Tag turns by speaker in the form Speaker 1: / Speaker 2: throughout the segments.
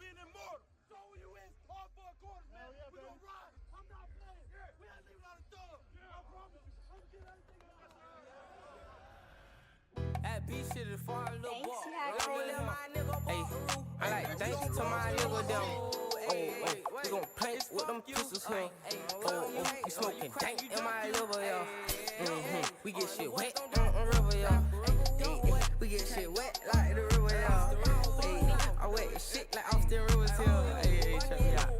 Speaker 1: Hey, I like thanks to my nigga them. We gon' play with them pistols here. We smoking dank in my liver, yeah. We get shit wet on river, yeah. We get shit wet like the river, yeah. I wet shit like Austin Rivers, yeah. Hey, check me out.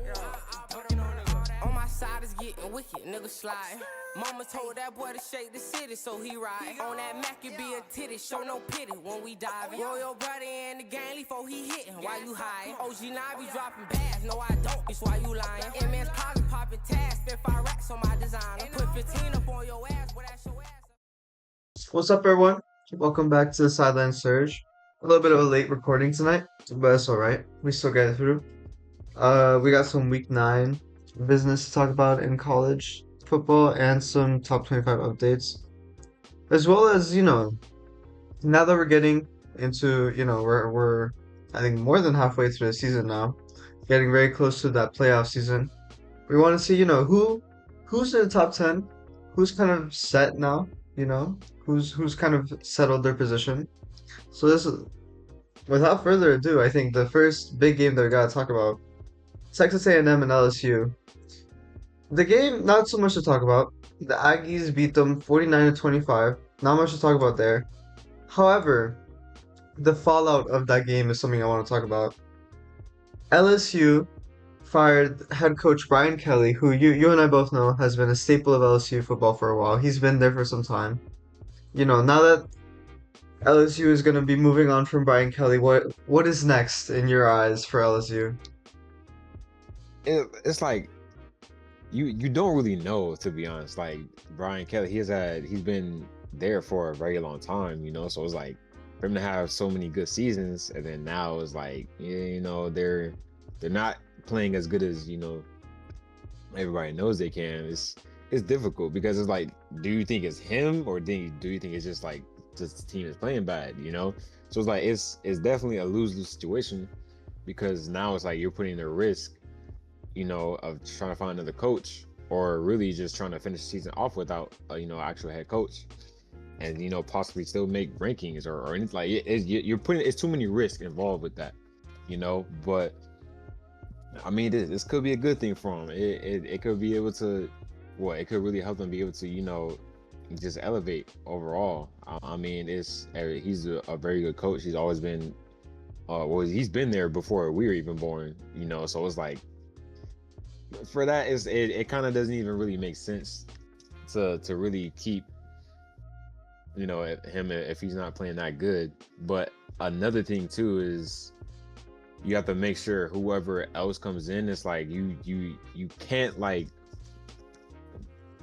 Speaker 1: On my side is getting wicked, nigga sliding. Mama told that boy to shake the city, so he ride. On that Mac, it be a titty, show no pity when we diving. Roll your brother in the gang before he hitting, why you hiding? OG now be dropping bags, no I don't, bitch, why you lying? MS closet popping tags, spent 5 racks on my designer. Put 15 up on your ass, but that's your ass.
Speaker 2: What's up, everyone? Welcome back to the Sideline Surge. A little bit of a late recording tonight, but it's alright. We still get it through. We got some week 9 business to talk about in college football and some top 25 updates. As well as, now that we're getting into, we're I think more than halfway through the season now, getting very close to that playoff season. We want to see, who's in the top 10, who's kind of set now, who's kind of settled their position. So this is, without further ado, I think the first big game that we gotta talk about, Texas A&M and LSU. The game, not so much to talk about. The Aggies beat them 49-25. Not much to talk about there. However, the fallout of that game is something I want to talk about. LSU fired head coach Brian Kelly, who you and I both know has been a staple of LSU football for a while. He's been there for some time. Now that LSU is going to be moving on from Brian Kelly, what is next in your eyes for LSU?
Speaker 3: It's like you don't really know, to be honest. Like Brian Kelly, he's been there for a very long time, so it's like for him to have so many good seasons, and then now it's like, they're not playing as good as everybody knows they can. It's difficult because it's like, do you think it's him, or do you think it's just like just the team is playing bad? So it's like it's definitely a lose-lose situation, because now it's like you're putting the risk of trying to find another coach, or really just trying to finish the season off without actual head coach, and possibly still make rankings or anything. Like you're putting, it's too many risks involved with that, but I mean, this could be a good thing for him. It could be able to, it could really help them be able to just elevate overall. I mean, he's a very good coach. He's always been he's been there before we were even born, so it's like, for that, it kind of doesn't even really make sense to really keep him if he's not playing that good. But another thing too is you have to make sure whoever else comes in, it's like you can't like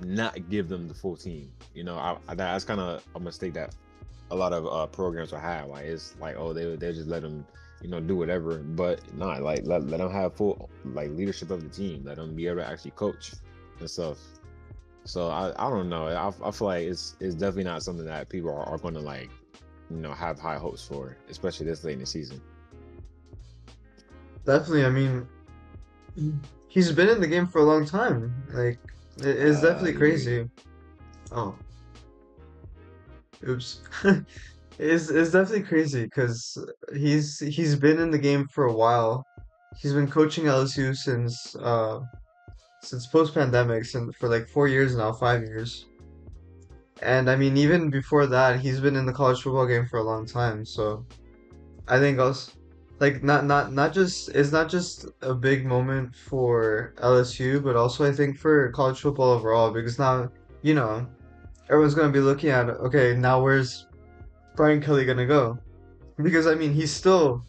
Speaker 3: not give them the full team. That's kind of a mistake that a lot of programs will have. Like, it's like, oh, they just let them do whatever, but not like let them have full like leadership of the team. Let them be able to actually coach and stuff. So I don't know. I feel like it's definitely not something that people are going to like have high hopes for, especially this late in the season.
Speaker 2: Definitely. I mean, he's been in the game for a long time. Like, it's definitely crazy. Oh, oops. It's definitely crazy because he's been in the game for a while. He's been coaching LSU since post-pandemic, and for like 4 years now, 5 years. And I mean, even before that, he's been in the college football game for a long time. So I think also, like, not just, it's not just a big moment for LSU, but also I think for college football overall, because now everyone's gonna be looking at, okay, now where's Brian Kelly gonna go? Because I mean, he's still,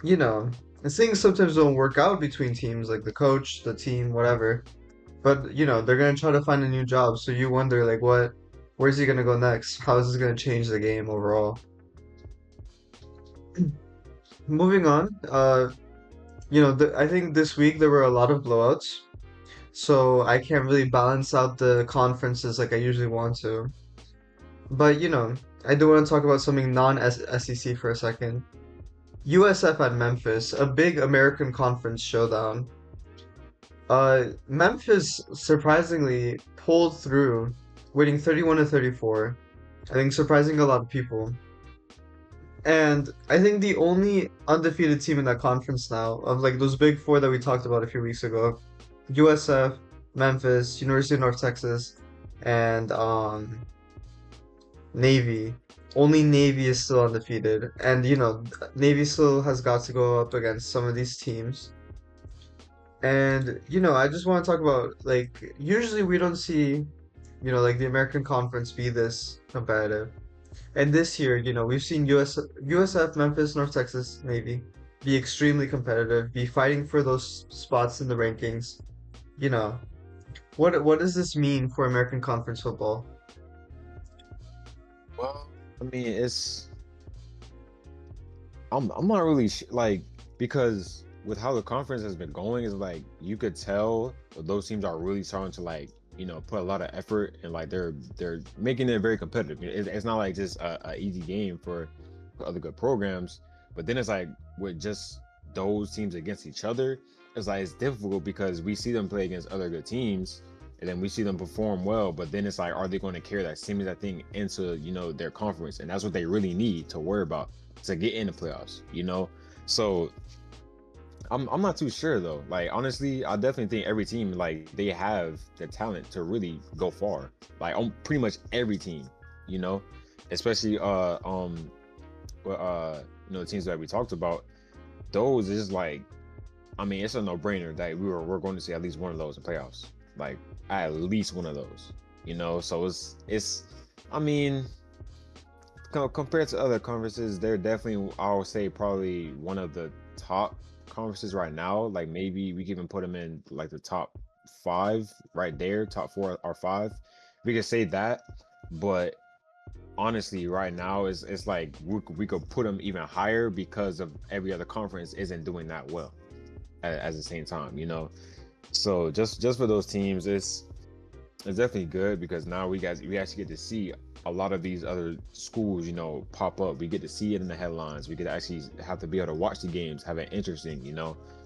Speaker 2: and things sometimes don't work out between teams, like the coach, the team, whatever. But they're gonna try to find a new job. So you wonder, like, where's he gonna go next? How is this gonna change the game overall? Moving on, I think this week there were a lot of blowouts, so I can't really balance out the conferences like I usually want to. But I do want to talk about something non-SEC for a second. USF at Memphis, a big American Conference showdown. Memphis surprisingly pulled through, winning 31 to 34. I think surprising a lot of people. And I think the only undefeated team in that conference now, of like those big four that we talked about a few weeks ago, USF, Memphis, University of North Texas, and Navy. Only Navy is still undefeated. And Navy still has got to go up against some of these teams. And I just want to talk about like usually we don't see, like the American Conference be this competitive. And this year, we've seen USF, Memphis, North Texas, Navy be extremely competitive, be fighting for those spots in the rankings. You know, what does this mean for American Conference football?
Speaker 3: Well, I mean, I'm not really like, because with how the conference has been going, is like you could tell those teams are really starting to like put a lot of effort, and like they're making it very competitive. It's not like just a easy game for other good programs, but then it's like with just those teams against each other, it's like it's difficult because we see them play against other good teams, and then we see them perform well, but then it's like, are they going to carry that same exact thing into their conference? And that's what they really need to worry about to get in the playoffs. So I'm not too sure though. Like honestly, I definitely think every team, like, they have the talent to really go far. Like on pretty much every team, you know, especially the teams that we talked about. Those is like, I mean, it's a no-brainer that we're going to see at least one of those in playoffs. Like at least one of those. So it's I mean, compared to other conferences, they're definitely, I would say, probably one of the top conferences right now. Like maybe we can even put them in like the top 5 right there, top 4 or 5. We could say that, but honestly, right now it's like we could put them even higher because of every other conference isn't doing that well at the same time. So just for those teams, it's definitely good because now we actually get to see a lot of these other schools, pop up. We get to see it in the headlines. We get to actually have to be able to watch the games, have it interesting.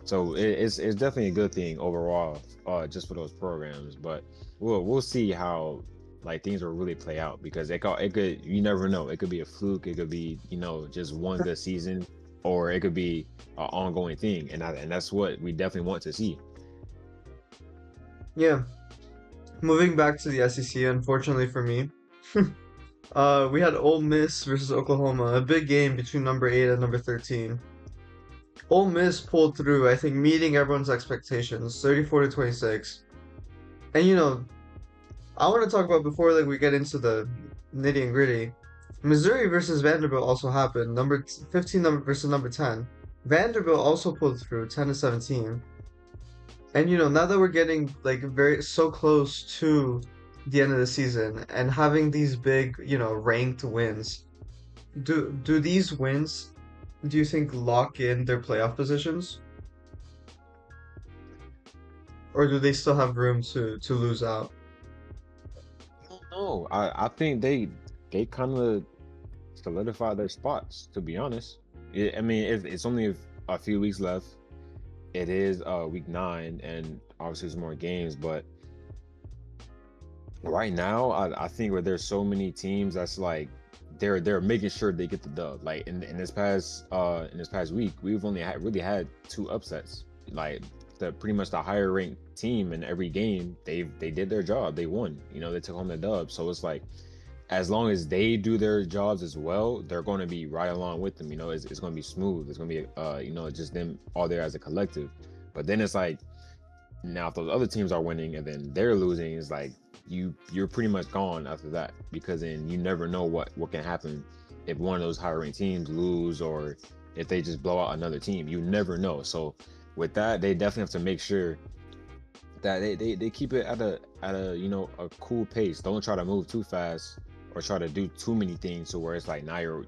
Speaker 3: So it's definitely a good thing overall, just for those programs. But we'll see how like things will really play out, because it could, you never know. It could be a fluke. It could be just one good season, or it could be an ongoing thing, and that's what we definitely want to see.
Speaker 2: Yeah, moving back to the SEC, unfortunately for me, we had Ole Miss versus Oklahoma, a big game between number 8 and number 13. Ole Miss pulled through, I think, meeting everyone's expectations, 34 to 26. And I want to talk about, before like we get into the nitty and gritty, Missouri versus Vanderbilt also happened. Number 15 versus number 10. Vanderbilt also pulled through 10 to 17. And now that we're getting like very so close to the end of the season and having these big, ranked wins, do these wins, do you think, lock in their playoff positions, or do they still have room to lose out?
Speaker 3: I don't know. I think they kind of solidify their spots, to be honest. I mean, it's only a few weeks left. It is week 9, and obviously there's more games, but right now I think where there's so many teams that's like they're making sure they get the dub. Like in this past week, we've only really had 2 upsets. Like pretty much the higher ranked team in every game, they did their job. They won. They took home the dub. So it's like, as long as they do their jobs as well, they're going to be right along with them. It's going to be smooth. It's going to be just them all there as a collective. But then it's like, now if those other teams are winning and then they're losing, it's like you're pretty much gone after that, because then you never know what can happen if one of those higher ranked teams lose, or if they just blow out another team. You never know. So with that, they definitely have to make sure that they keep it at a a cool pace. Don't try to move too fast or try to do too many things to where it's like now you're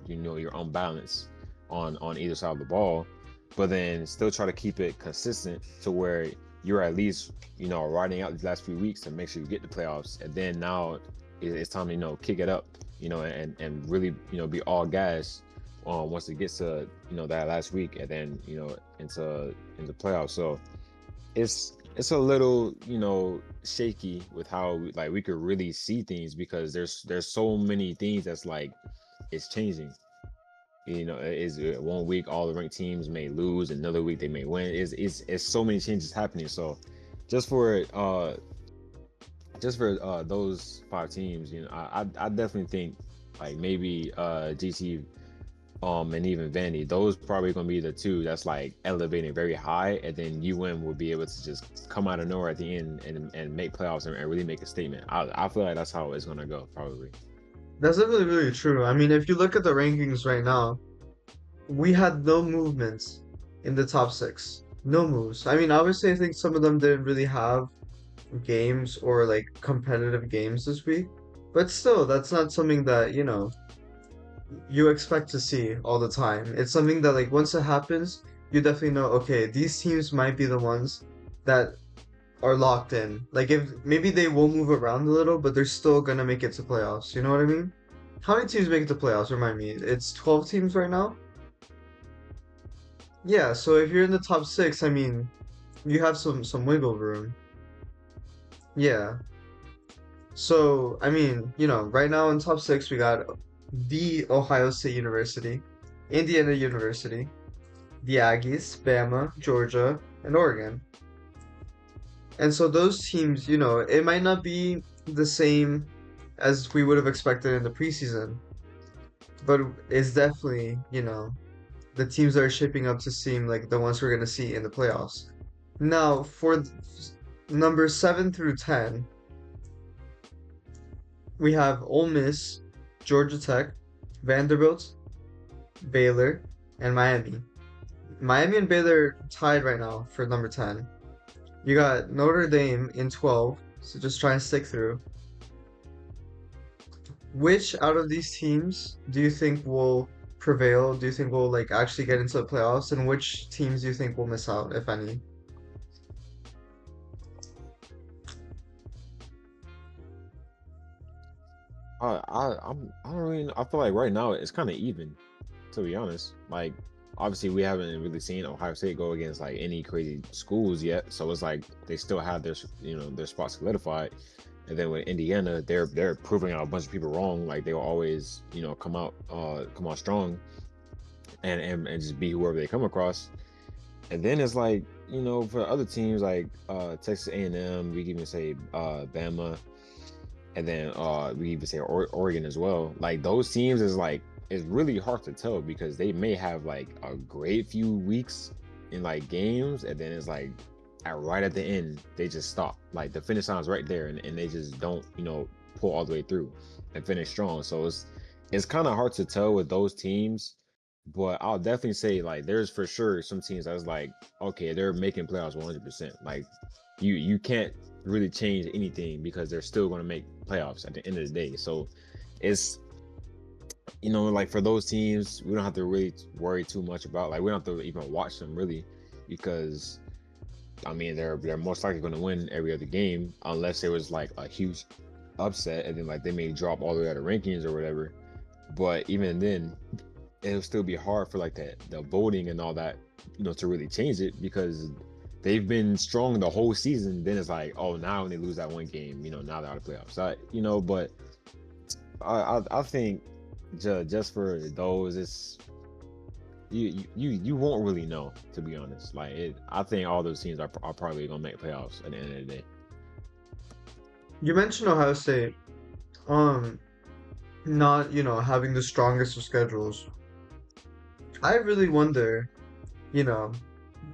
Speaker 3: unbalanced on either side of the ball, but then still try to keep it consistent to where you're at least riding out these last few weeks to make sure you get the playoffs. And then now it's time to kick it up, and really be all gas once it gets to that last week, and then into playoffs. So it's a little shaky with how we could really see things, because there's so many things that's like it's changing. Is one week all the ranked teams may lose, another week they may win. It's so many changes happening. So just for those 5 teams, I definitely think like maybe GT and even Vandy, those probably gonna be the 2 that's like elevating very high, and then UM will be able to just come out of nowhere at the end and make playoffs and really make a statement. I feel like that's how it's gonna go probably.
Speaker 2: That's definitely really true. I mean, if you look at the rankings right now, we had no movements in the top 6. No moves. I mean, obviously, I think some of them didn't really have games or like competitive games this week, but still, that's not something that, you expect to see all the time. It's something that, like, once it happens, you definitely know, okay, these teams might be the ones that are locked in. Like, if maybe they will move around a little, but they're still gonna make it to playoffs. You know what I mean? How many teams make it to playoffs? Remind me. It's 12 teams right now? Yeah, so if you're in the top 6, I mean, you have some wiggle room. Yeah. So, I mean, right now in top 6, we got the Ohio State University, Indiana University, the Aggies, Bama, Georgia, and Oregon. And so those teams, it might not be the same as we would have expected in the preseason, but it's definitely, the teams that are shaping up to seem like the ones we're going to see in the playoffs. Now, for number 7 through 10, we have Ole Miss, Georgia Tech, Vanderbilt, Baylor, and Miami. Miami and Baylor tied right now for number 10. You got Notre Dame in 12, so just try and stick through. Which out of these teams do you think will prevail? Do you think will like actually get into the playoffs? And which teams do you think will miss out, if any?
Speaker 3: I don't really. I feel like right now it's kind of even, to be honest. Like, obviously we haven't really seen Ohio State go against like any crazy schools yet, so it's like they still have their spot solidified. And then with Indiana, they're proving out a bunch of people wrong. Like they will always come out strong and just be whoever they come across. And then it's like for other teams like Texas A&M, we can even say Bama, and then we even say Oregon as well. Like those teams is like it's really hard to tell, because they may have like a great few weeks in like games, and then it's like right at the end they just stop. Like the finish line's right there, and they just don't pull all the way through and finish strong. So it's kind of hard to tell with those teams. But I'll definitely say like there's for sure some teams that's like, okay, they're making playoffs 100%. Like you can't really change anything, because they're still going to make playoffs at the end of the day. So it's like for those teams, we don't have to really worry too much about, like we don't have to even watch them really, because I mean they're most likely going to win every other game, unless there was like a huge upset, and then like they may drop all the way out of rankings or whatever. But even then, it'll still be hard for like the voting and all that, to really change it, because they've been strong the whole season. Then it's like, oh, now when they lose that one game, now they're out of playoffs. But I think just for those, it's you won't really know, to be honest. Like I think all those teams are probably gonna make playoffs at the end of the day.
Speaker 2: You mentioned Ohio State, not, having the strongest of schedules. I really wonder, you know,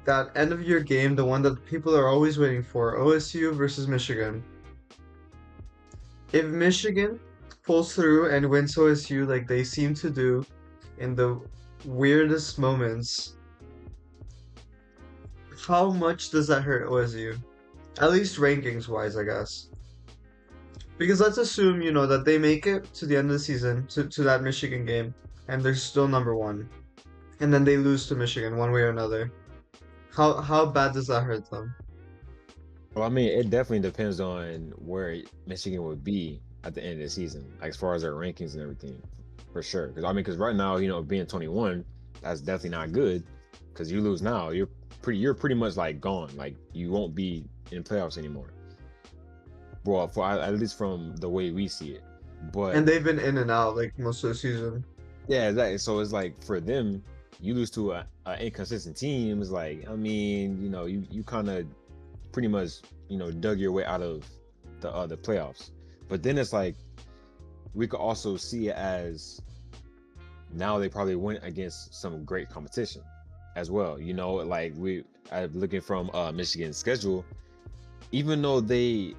Speaker 2: that end of year game, the one that people are always waiting for, OSU versus Michigan. If Michigan pulls through and wins OSU like they seem to do in the weirdest moments, how much does that hurt OSU? At least rankings wise, I guess. Because let's assume, that they make it to the end of the season, to that Michigan game, and they're still number one. And then they lose to Michigan one way or another. How bad does that hurt them?
Speaker 3: Well, I mean, it definitely depends on where Michigan would be at the end of the season, like as far as their rankings and everything. for sure. Because I mean, because right now, being 21, that's definitely not good. Because you lose now, you're pretty much like gone. Like you won't be in playoffs anymore. Well, for at least from the way we see it. But
Speaker 2: And they've been in and out like most of the season.
Speaker 3: yeah, exactly. So it's like for them, you lose to a inconsistent team. It's like, I mean, you kind of pretty much dug your way out of the playoffs. But then it's like we could also see it as now they probably went against some great competition as well. Like I'm looking from Michigan's schedule, even though they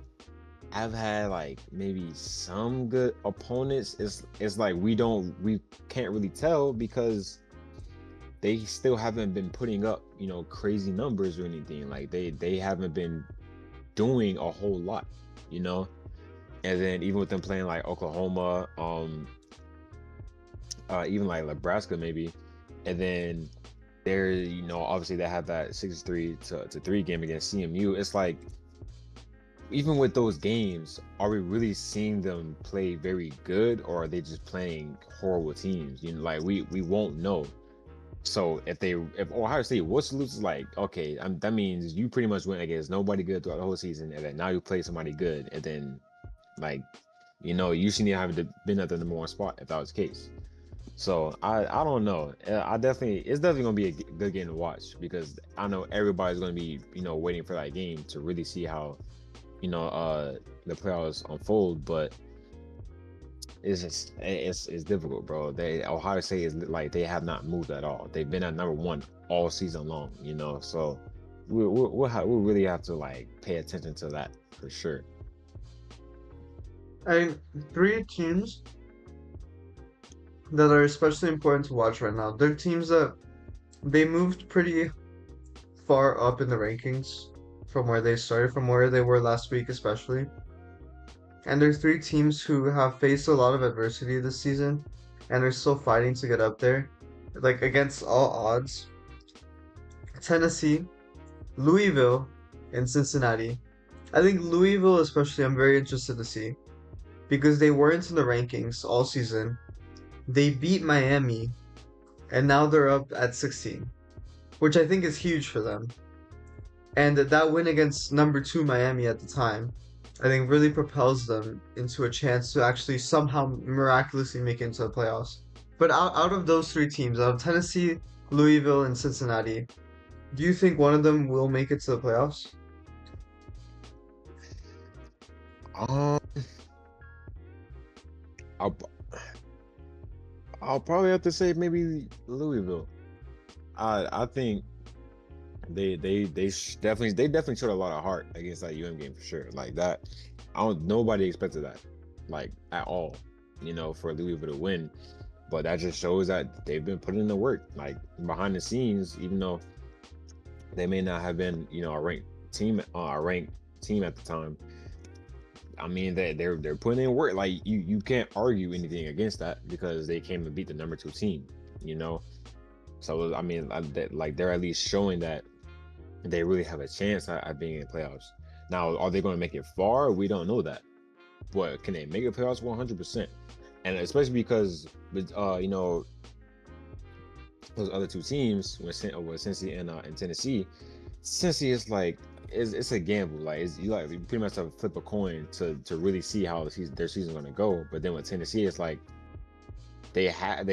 Speaker 3: have had like maybe some good opponents, it's like we can't really tell because they still haven't been putting up crazy numbers or anything. Like they haven't been doing a whole lot, you know. And then even with them playing like Oklahoma, even like Nebraska maybe, and then they're obviously they have that 63 to 3 game against CMU. It's like even with those games, are we really seeing them play very good, or are they just playing horrible teams? Like we won't know. So if Ohio State was to lose, it's like, okay, that means you pretty much went against nobody good throughout the whole season, and then now you play somebody good, and then like you shouldn't have been at the number one spot if that was the case. So I don't know. It's definitely gonna be a good game to watch because I know everybody's gonna be waiting for that game to really see how the playoffs unfold. But it's just it's difficult, bro. Ohio State is like they have not moved at all. They've been at number one all season long, So we'll really have to like pay attention to that for sure.
Speaker 2: And three teams that are especially important to watch right now. They're teams that they moved pretty far up in the rankings from where they started, from where they were last week, especially. And there's three teams who have faced a lot of adversity this season and are still fighting to get up there, like against all odds. Tennessee, Louisville, and Cincinnati. I think Louisville, especially, I'm very interested to see because they weren't in the rankings all season. They beat Miami, and now they're up at 16, which I think is huge for them. And that win against number two Miami at the time, I think really propels them into a chance to actually somehow miraculously make it into the playoffs. But out of those three teams, out of Tennessee, Louisville, and Cincinnati, do you think one of them will make it to the playoffs?
Speaker 3: Um, I'll I'll probably have to say maybe Louisville. I think they definitely showed a lot of heart against that UM game for sure. Like that, nobody expected that, like at all. For Louisville to win, but that just shows that they've been putting in the work, like behind the scenes, even though they may not have been, a ranked team at the time. I mean, they're putting in work. Like you can't argue anything against that because they came and beat the number two team. So I mean, they're at least showing that they really have a chance at being in playoffs. Now, are they going to make it far? We don't know that, but can they make it playoffs? 100%. And especially because with those other two teams, with Cincy and Tennessee, Cincy is like it's a gamble. Like you pretty much have to flip a coin to really see how their season's going to go. But then with Tennessee, it's like they have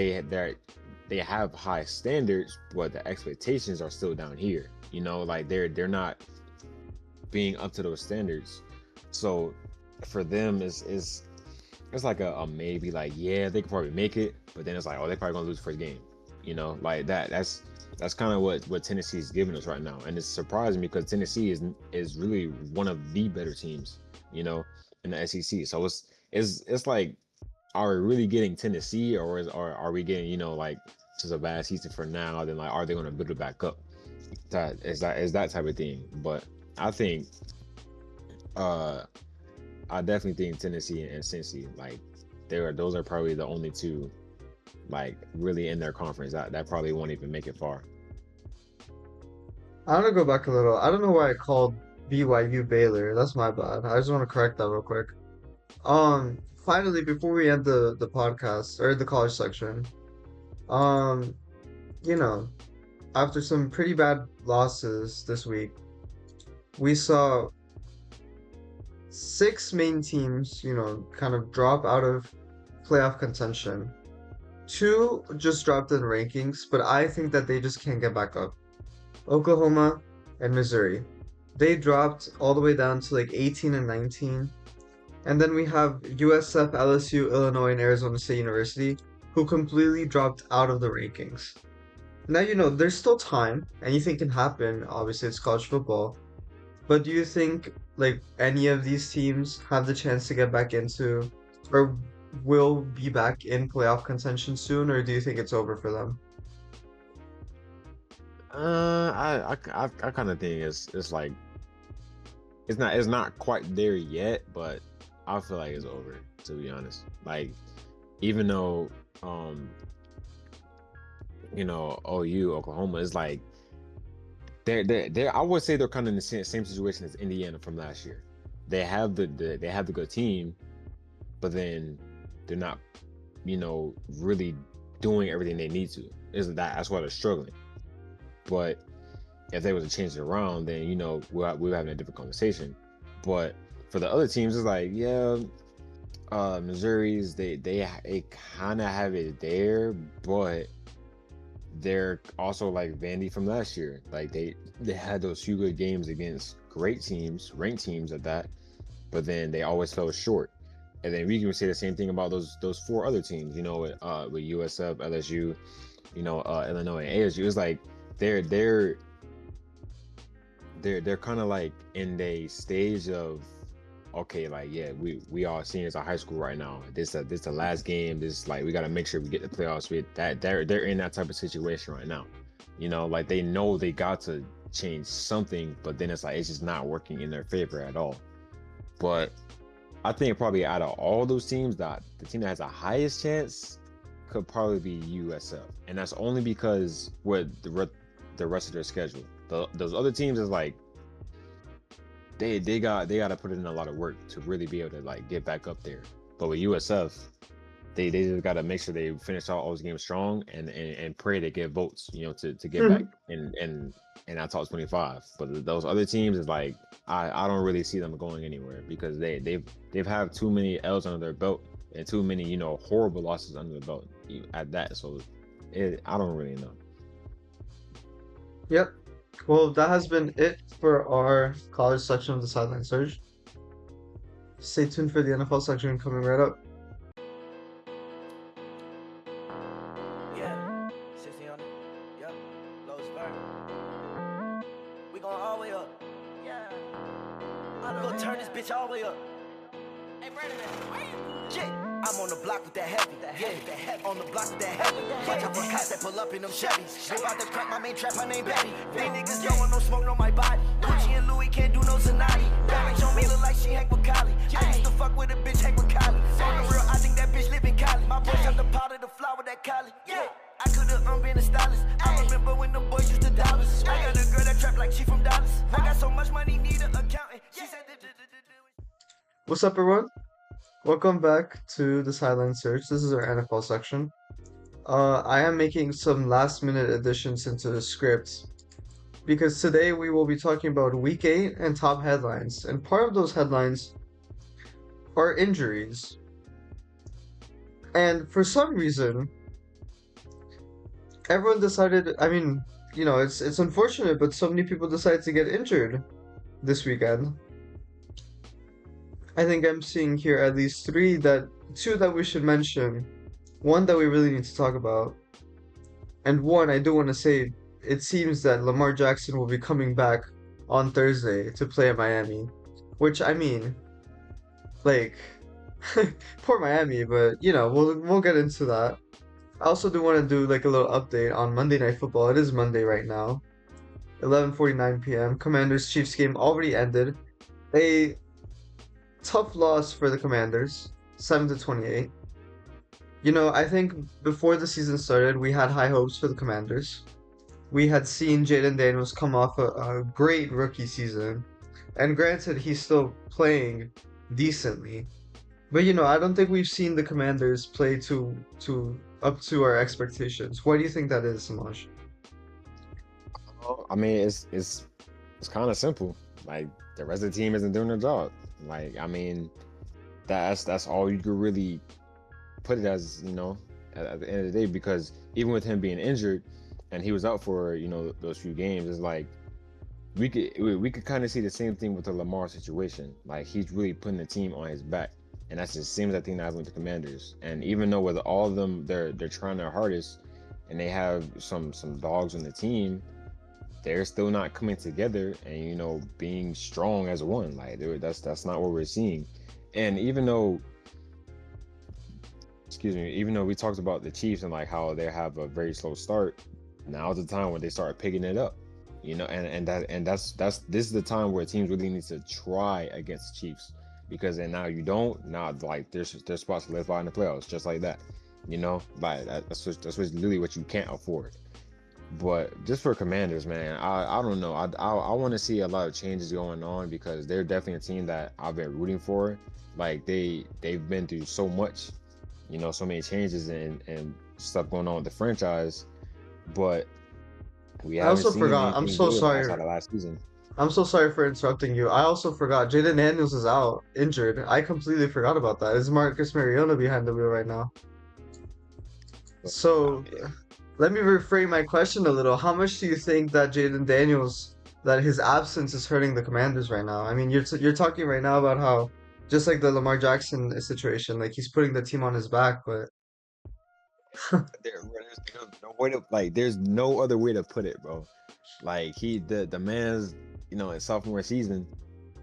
Speaker 3: high standards, but the expectations are still down here. Like they're not being up to those standards. So for them, it's like a maybe. Like yeah, they could probably make it, but then it's like they're probably gonna lose the first game. Like that. That's kind of what Tennessee is giving us right now, and it's surprising because Tennessee is really one of the better teams, in the SEC. So it's like, are we really getting Tennessee, or are we getting like just a bad season for now? Then like, are they going to build it back up? That is that type of thing. But I think, I definitely think Tennessee and Cincy, like those are probably the only two, like really in their conference that probably won't even make it far.
Speaker 2: I want to go back a little. I don't know why I called BYU Baylor. That's my bad. I just want to correct that real quick. Um, finally, before we end the podcast or the college section, um, you know, after some pretty bad losses this week, we saw six main teams, kind of drop out of playoff contention. Two just dropped in rankings, but I think that they just can't get back up. Oklahoma and Missouri. They dropped all the way down to like 18 and 19. And then we have USF, LSU, Illinois, and Arizona State University, who completely dropped out of the rankings. Now, there's still time. Anything can happen. Obviously, it's college football. But do you think like any of these teams have the chance to get back into or will be back in playoff contention soon, or do you think it's over for them?
Speaker 3: I kind of think it's like it's not quite there yet, but I feel like it's over, to be honest. Like, even though OU, Oklahoma is like they're I would say they're kind of in the same situation as Indiana from last year. They have the good team, but then they're not, really doing everything they need to. That's why they're struggling. But if they was to change it around, then we're having a different conversation. But for the other teams, it's like, yeah, Missouri's they kind of have it there, but they're also like Vandy from last year. Like they had those few good games against great teams, ranked teams at that, but then they always fell short. And then we can say the same thing about those four other teams, with USF, LSU, Illinois, and ASU. It's like they're kind of like in a stage of, okay, like, yeah, we are seniors at high school right now. This the last game. This, like, we got to make sure we get the playoffs. With that, they're in that type of situation right now. Like, they know they got to change something, but then it's like it's just not working in their favor at all. But I think probably out of all those teams, that the team that has the highest chance could probably be USF, and that's only because with the rest of their schedule. Those other teams is like they got to put in a lot of work to really be able to like get back up there. But with USF, they just got to make sure they finish all those games strong and pray they get votes, to get back in that top 25. But those other teams is like I don't really see them going anywhere because they've had too many L's under their belt and too many horrible losses under the belt at that. So I don't really know.
Speaker 2: Yep. Well, that has been it for our college section of the Sideline Surge. Stay tuned for the NFL section coming right up.
Speaker 1: Yeah, 60 on it. Yep, low spur. We going all the way up. Yeah. I'm gonna turn this bitch all the way up. Hey, Brandon, yeah. I'm on the block with that heavy, on the block with that heavy. Watch out for cops that pull up in them Chevys. They about to crack my main trap, her name Betty. They niggas don't want no smoke on my body. Gucci and Louis can't do no Zanati. That bitch on me look like she hang with Kylie. I used to fuck with a bitch, hang with Kylie. On the real, I think that bitch live in Cali. My boy shot the powder, the flower, that Kylie. Yeah. I could've been a stylist. I remember when the boys used to dollars. I got a girl that trap like she from Dallas. I got so much money, need an accountant. She said
Speaker 2: What's up, everyone? Welcome back to the Sideline Search. This is our NFL section. I am making some last-minute additions into the script because today we will be talking about Week 8 and top headlines. And part of those headlines are injuries. And for some reason, everyone decided, it's unfortunate, but so many people decided to get injured this weekend. I think I'm seeing here at least two that we should mention, one that we really need to talk about, and one I do want to say, it seems that Lamar Jackson will be coming back on Thursday to play at Miami, which, like, poor Miami, but, we'll get into that. I also do want to do, like, a little update on Monday Night Football. It is Monday right now, 11:49 p.m. Commanders-Chiefs game already ended. A tough loss for the Commanders, 7-28. I think before the season started, we had high hopes for the Commanders. We had seen Jaden Daniels come off a great rookie season, and granted, he's still playing decently, But I don't think we've seen the Commanders play to up to our expectations. Why do you think that is, Samaj?
Speaker 3: Well, I mean, it's kind of simple. Like the rest of the team isn't doing their job. Like I mean, that's all you could really put it as, at the end of the day. Because even with him being injured, and he was out for those few games, it's like we could kind of see the same thing with the Lamar situation. Like he's really putting the team on his back, and that's the same as I think that happened with the Commanders. And even though with all of them, they're trying their hardest, and they have some dogs on the team, they're still not coming together and being strong as one. Like that's not what we're seeing. And even though we talked about the Chiefs and like how they have a very slow start, now's the time when they start picking it up. That's this is the time where teams really need to try against the Chiefs, because then now you don't now like there's spots to live by in the playoffs just like that. Like that's literally what you can't afford. But just for Commanders, man, I don't know. I want to see a lot of changes going on, because they're definitely a team that I've been rooting for. Like they've been through so much, so many changes and stuff going on with the franchise, but we
Speaker 2: I
Speaker 3: haven't
Speaker 2: also
Speaker 3: seen
Speaker 2: forgot. I'm
Speaker 3: anything
Speaker 2: so
Speaker 3: good outside
Speaker 2: sorry.
Speaker 3: of last season.
Speaker 2: I'm so sorry for interrupting you. I also forgot. Jaden Daniels is out, injured. I completely forgot about that. Is Marcus Mariota behind the wheel right now?
Speaker 3: But,
Speaker 2: So
Speaker 3: yeah,
Speaker 2: let me reframe my question a little. How much do you think that Jaden Daniels, that his absence is hurting the Commanders right now? I mean, you're talking right now about how just like the Lamar Jackson situation, like he's putting the team on his back, but
Speaker 3: there's no way to like. There's no other way to put it, bro. Like the man's in sophomore season,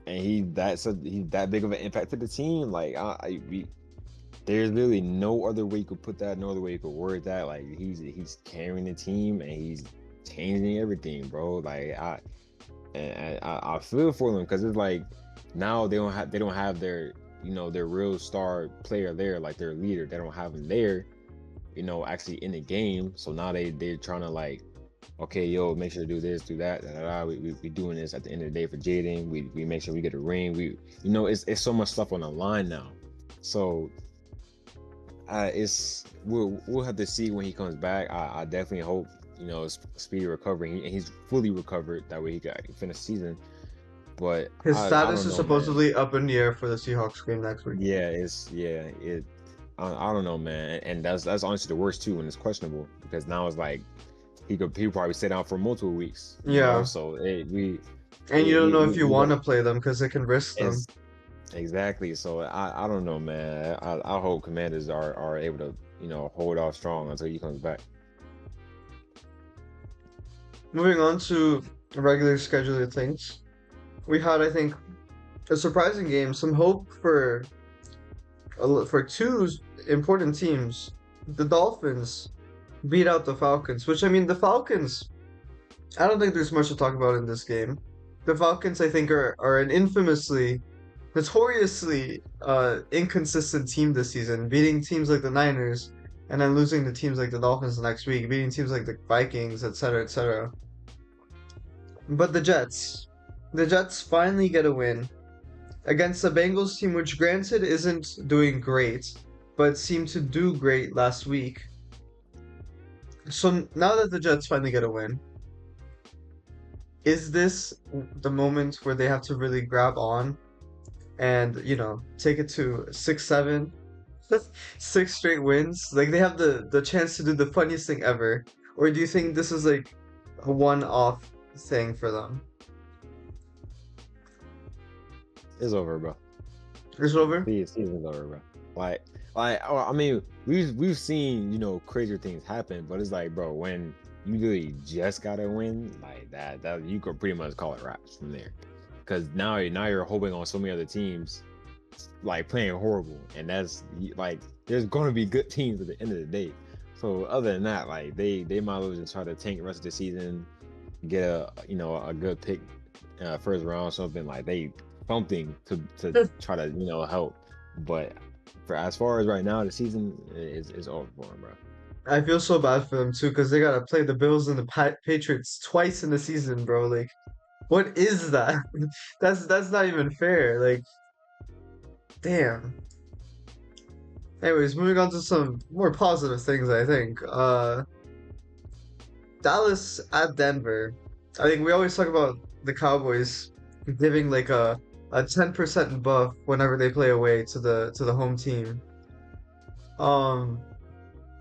Speaker 3: and he's that big of an impact to the team. Like there's really no other way you could put that, no other way you could word that. Like he's carrying the team and he's changing everything, bro. Like I feel for them, because it's like now they don't have their their real star player there, like their leader. They don't have him there, actually in the game. So now they're trying to like, okay, yo, make sure to do this, do that, da, da, da. We doing this at the end of the day for Jaden. We make sure we get a ring. It's so much stuff on the line now. So we'll have to see when he comes back. I definitely hope speedy recovery, and he's fully recovered. That way he can finish the season. But
Speaker 2: his
Speaker 3: I
Speaker 2: status
Speaker 3: don't
Speaker 2: is
Speaker 3: know, man.
Speaker 2: supposedly up in the air for the Seahawks game next week.
Speaker 3: Yeah, I don't know, man. And that's honestly the worst too, when it's questionable, because now it's like he could probably sit down for multiple weeks.
Speaker 2: Yeah,
Speaker 3: So
Speaker 2: and you don't know if you
Speaker 3: we
Speaker 2: want
Speaker 3: don't
Speaker 2: to play them because it can risk them.
Speaker 3: as exactly. So I don't know, man. I hope Commanders are able to hold off strong until he comes back.
Speaker 2: Moving on to regular scheduled things, we had, I think, a surprising game. Some hope for two important teams. The Dolphins beat out the Falcons, which I mean, the Falcons. I don't think there's much to talk about in this game. The Falcons, I think, are an notoriously inconsistent team this season, beating teams like the Niners and then losing to teams like the Dolphins the next week, beating teams like the Vikings, etc., etc. But the Jets finally get a win against the Bengals team, which granted isn't doing great, but seemed to do great last week. So now that the Jets finally get a win, is this the moment where they have to really grab on and take it to 6-7, 6 straight wins? Like they have the chance to do the funniest thing ever, or do you think this is like a one-off thing for them?
Speaker 3: It's over, bro.
Speaker 2: It's over.
Speaker 3: Season's over, bro. Like, I mean, we've seen crazier things happen, but it's like, bro, when you really just gotta win like that you could pretty much call it wraps from there, because now you're hoping on so many other teams like playing horrible, and that's like there's gonna be good teams at the end of the day. So other than that, like they might as well just try to tank the rest of the season, get a good pick, first round, something like something to try to help. But for as far as right now, the season is over for them, bro.
Speaker 2: I feel so bad for them too, because they gotta play the Bills and the Patriots twice in the season, bro. Like, what is that? That's not even fair. Like, damn. Anyways, moving on to some more positive things, I think. Dallas at Denver. I think we always talk about the Cowboys giving like a 10% buff whenever they play away to the home team. Um,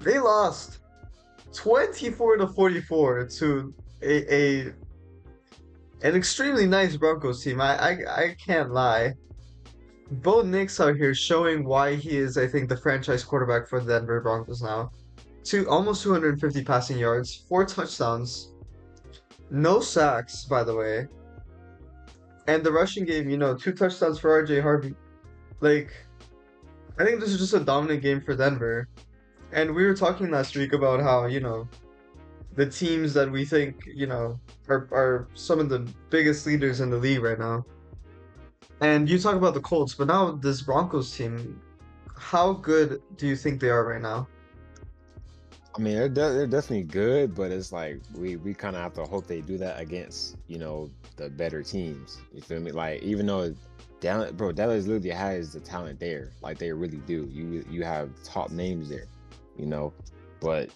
Speaker 2: they lost 24 to 44 to a an extremely nice Broncos team. I can't lie. Bo Nix out here showing why he is, I think, the franchise quarterback for the Denver Broncos now. Almost 250 passing yards, 4 touchdowns, no sacks, by the way. And the rushing game, 2 touchdowns for RJ Harvey. Like, I think this is just a dominant game for Denver. And we were talking last week about how, the teams that we think, are some of the biggest leaders in the league right now. And you talk about the Colts, but now this Broncos team, how good do you think they are right now?
Speaker 3: I mean, they're definitely good, but it's like we kind of have to hope they do that against the better teams. You feel me? Like even though Dallas literally has the talent there, like they really do. You have top names there, you know, but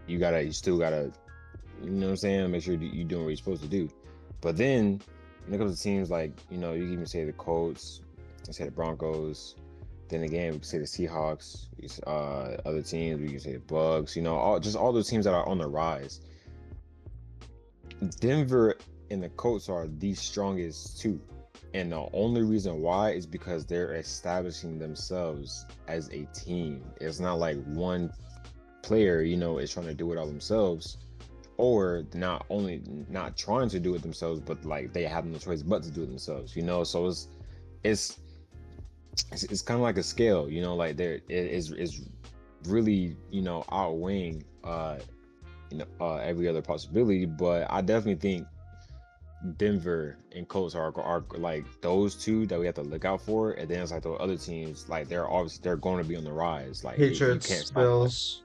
Speaker 3: you still gotta, you know what I'm saying? Make sure you're doing what you're supposed to do. But then when it comes to teams like you can even say the Colts, you can say the Broncos. Then again, we can say the Seahawks, other teams. We can say the Bucks. All those teams that are on the rise. Denver and the Colts are the strongest too, and the only reason why is because they're establishing themselves as a team. It's not like one player, is trying to do it all themselves, or not only not trying to do it themselves, but like they have no choice but to do it themselves. So it's it's kind of like a scale, like there it is really, outweighing every other possibility. But I definitely think Denver and Colts are like those two that we have to look out for, and then it's like the other teams, like they're going to be on the rise. Like you can't
Speaker 2: Patriots,
Speaker 3: stop them.
Speaker 2: Bills.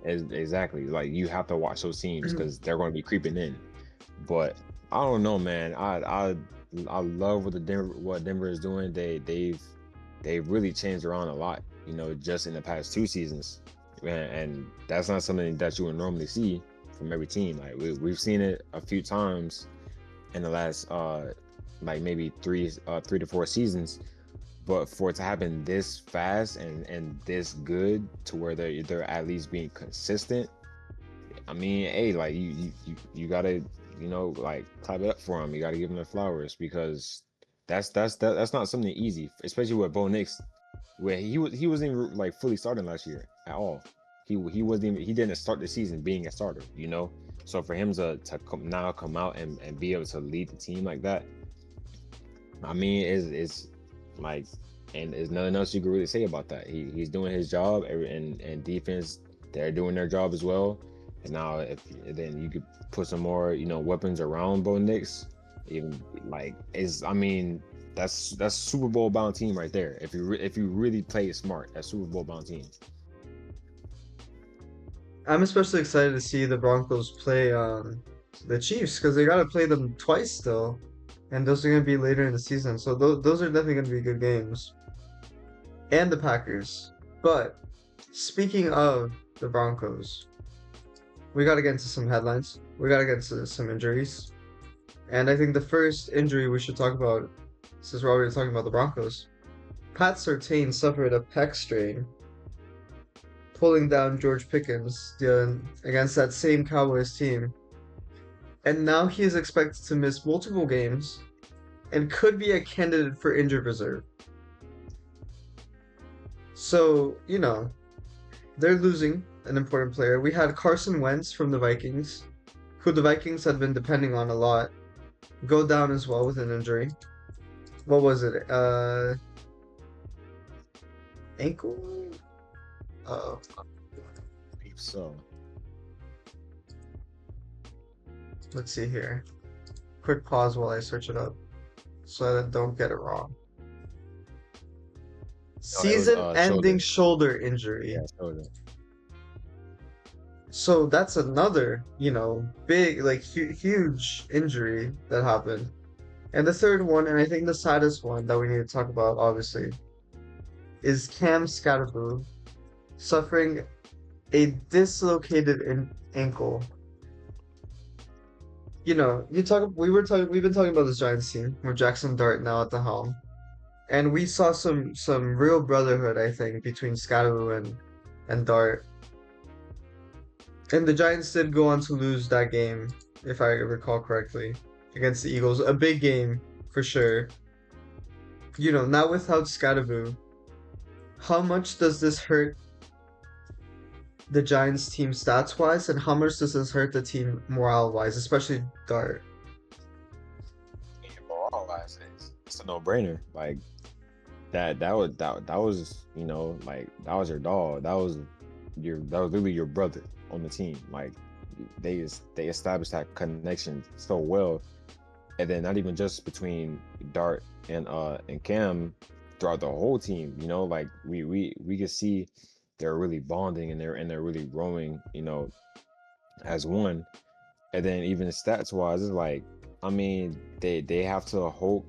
Speaker 3: Exactly, like you have to watch those teams
Speaker 2: Mhm.
Speaker 3: because they're going to be creeping in. But I don't know, man. I love what Denver is doing. They've really changed around a lot, just in the past 2 seasons, and that's not something that you would normally see from every team. Like we've seen it a few times in the last like maybe 3 to 4 seasons, but for it to happen this fast and this good to where they're at least being consistent. I mean, hey, like you gotta like clap it up for them. You gotta give them their flowers because that's not something easy, especially with Bo Nix, where he wasn't even like fully starting last year at all. He wasn't even, he didn't start the season being a starter. So for him to come out and be able to lead the team like that, I mean, it's like, and there's nothing else you can really say about that. He's doing his job, and defense, they're doing their job as well. And now then you could put some more weapons around Bo Nix, even like I mean that's Super Bowl bound team right there. If you really play it smart, that Super Bowl bound team.
Speaker 2: I'm especially excited to see the Broncos play the Chiefs because they got to play them twice still, and those are going to be later in the season. So those are definitely going to be good games. And the Packers. But speaking of the Broncos, we got to get into some headlines. We got to get into some injuries. And I think the first injury we should talk about, since we're already talking about the Broncos, Pat Surtain suffered a pec strain, pulling down George Pickens against that same Cowboys team. And now he is expected to miss multiple games and could be a candidate for injured reserve. So, they're losing an important player. We had Carson Wentz from the Vikings, who the Vikings had been depending on a lot, go down as well with an injury. What was it? Ankle? Oh,
Speaker 3: So
Speaker 2: let's see here. Quick pause while I search it up so I don't get it wrong.
Speaker 3: no, it was
Speaker 2: Season-ending shoulder
Speaker 3: yeah,
Speaker 2: injury.
Speaker 3: shoulder.
Speaker 2: So that's another, big, like huge injury that happened. And the third one, and I think the saddest one that we need to talk about, obviously, is Cam Scatterboo. suffering a dislocated ankle. You know, we've been talking about this Giants team with Jackson Dart now at the helm. And we saw some real brotherhood, I think, between Scotto and Dart. And the Giants did go on to lose that game, if I recall correctly, against the Eagles. A big game for sure. You know, now without Scottaboo, how much does this hurt the Giants team stats wise, and how much does this hurt the team morale wise, especially Dart?
Speaker 3: Morale wise, it's a no brainer. Like that was like that was your dog. That was literally your brother on the team. Like they established that connection so well, and then not even just between Dart and Cam, throughout the whole team. Like we could see they're really bonding, and they're really growing, as one. And then even stats wise, it's like, I mean, they have to hope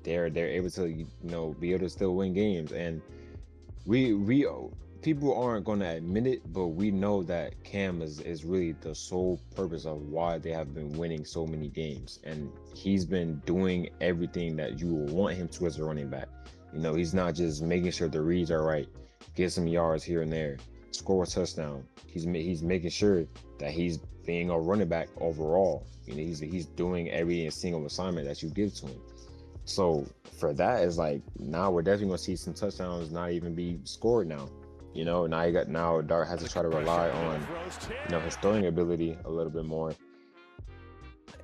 Speaker 3: they're able to be able to still win games. And we people aren't going to admit it, but we know that Cam is really the sole purpose of why they have been winning so many games, and he's been doing everything that you will want him to as a running back. He's not just making sure the reads are right, get some yards here and there, score a touchdown. He's making sure that he's being a running back overall. He's doing every single assignment that you give to him. So for that, it's like, now we're definitely gonna see some touchdowns not even be scored now. Now Dart has to try to rely on his throwing ability a little bit more.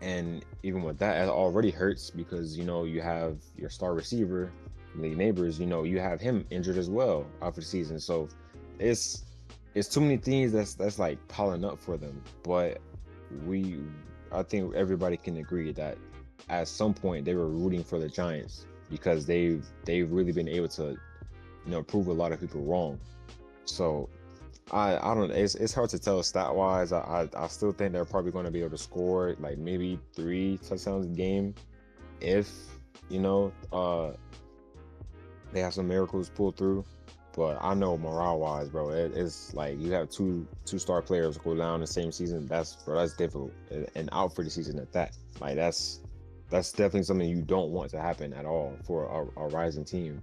Speaker 3: And even with that, it already hurts because you have your star receiver, Lee Neighbors, you have him injured as well after the season. So it's too many things that's like piling up for them. But I think everybody can agree that at some point they were rooting for the Giants because they've really been able to prove a lot of people wrong. So I don't know. It's hard to tell stat wise. I still think they're probably going to be able to score like maybe 3 touchdowns a game if they have some miracles pulled through. But I know morale wise, bro, it's like you have two star players go down the same season. That's difficult, and out for the season at that. Like that's definitely something you don't want to happen at all for a rising team.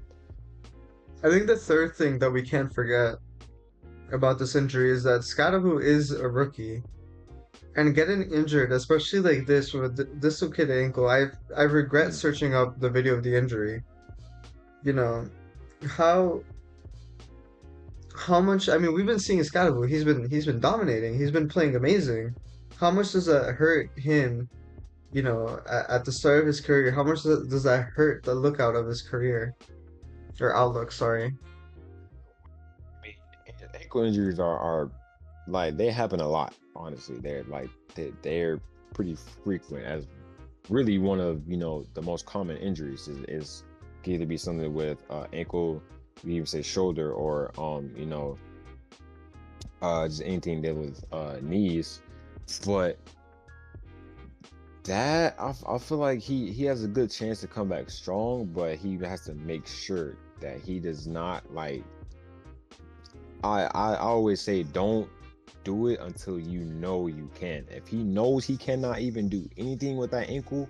Speaker 2: I think the third thing that we can't forget about this injury is that Scottaboo is a rookie. And getting injured, especially like this with a dislocated ankle, I regret searching up the video of the injury. You know, how much, I mean, we've been seeing Scottaboo, he's been dominating, he's been playing amazing. How much does that hurt him, at the start of his career? How much does that hurt the lookout of his career? Or outlook, sorry.
Speaker 3: I mean, ankle injuries are like, they happen a lot. Honestly, they're pretty frequent. As really one of the most common injuries is can either be something with ankle, you even say shoulder, or just anything that with knees. But that I feel like he has a good chance to come back strong, but he has to make sure that he does not, like, I always say, don't do it until you can. If he knows he cannot even do anything with that ankle,